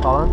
Colin?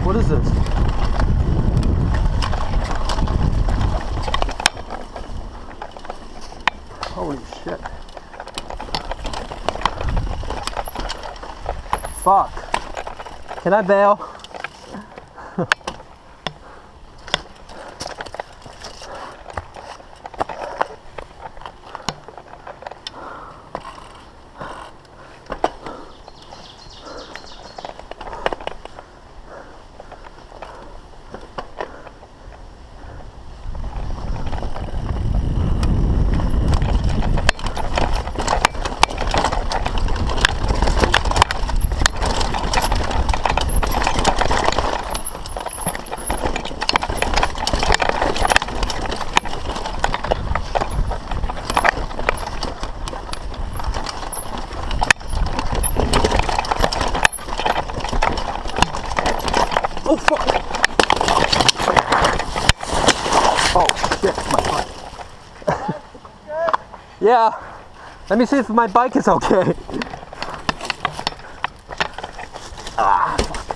What is this? Holy shit. Fuck. Can I bail? Oh fuck! Oh shit, my bike. Yeah. Let me see if my bike is okay. Ah, fuck.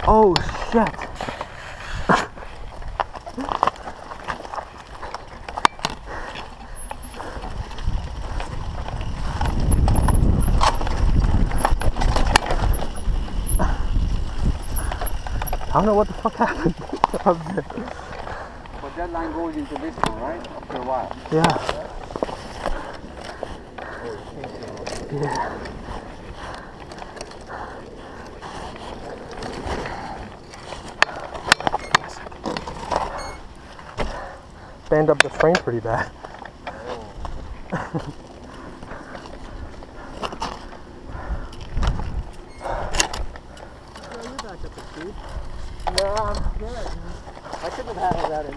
Oh shit. I don't know what the fuck happened. But that line goes into this one, right? After a while. Yeah. Yeah. Band up the frame pretty bad. No, I'm good. I should have had that in.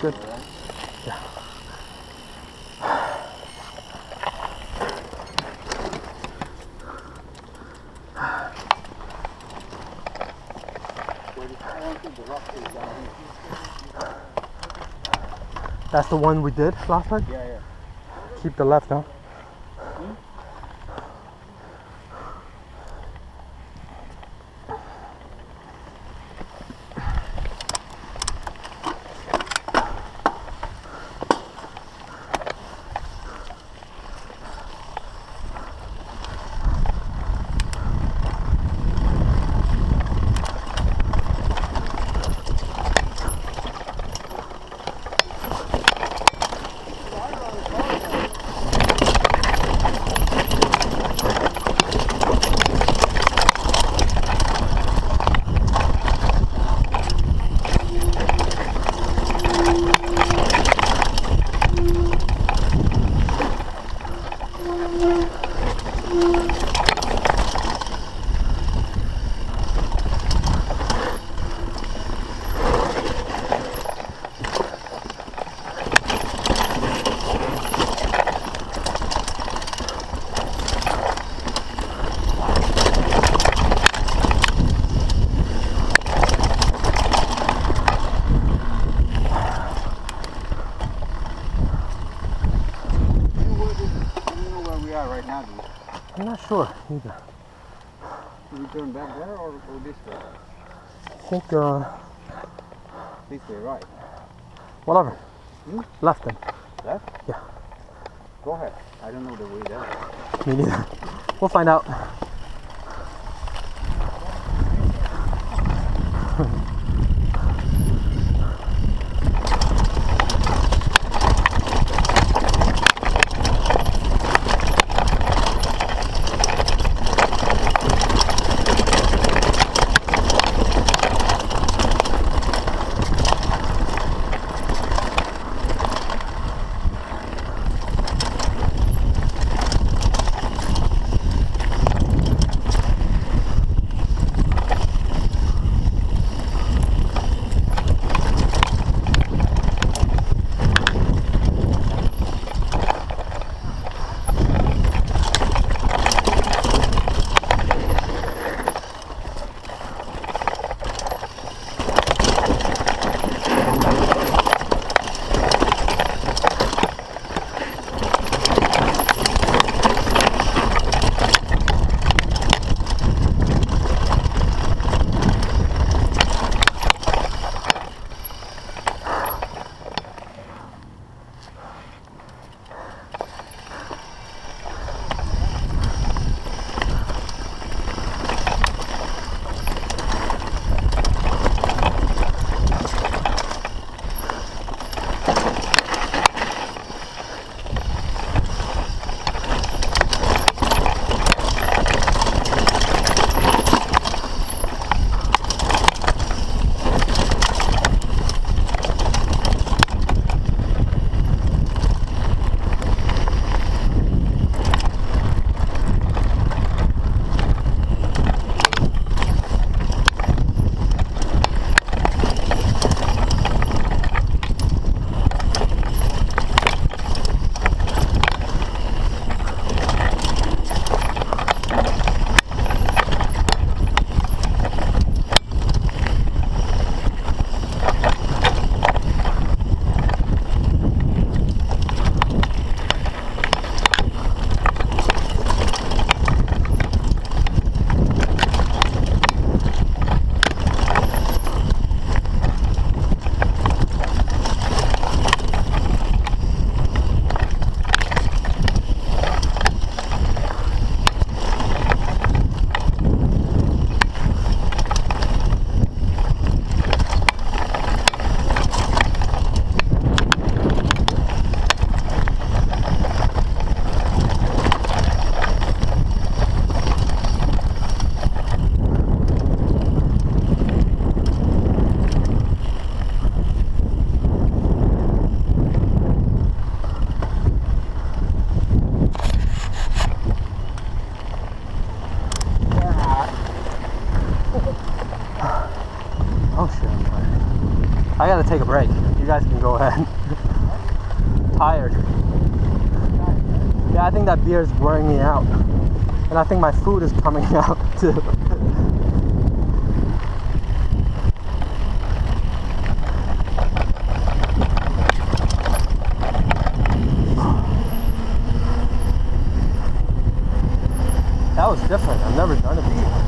Good. Yeah. That's the one we did last time? Yeah, yeah. Keep the left, huh? sure either. Should we turn back there or go this way? I think, This way, right? whatever. Hmm? Left then. Left? Yeah. Go ahead. I don't know the way there. Me neither. We'll find out. I gotta take a break. You guys can go ahead. Tired. Yeah, I think that beer is wearing me out. And I think my food is coming out too. That was different. I've never done it before.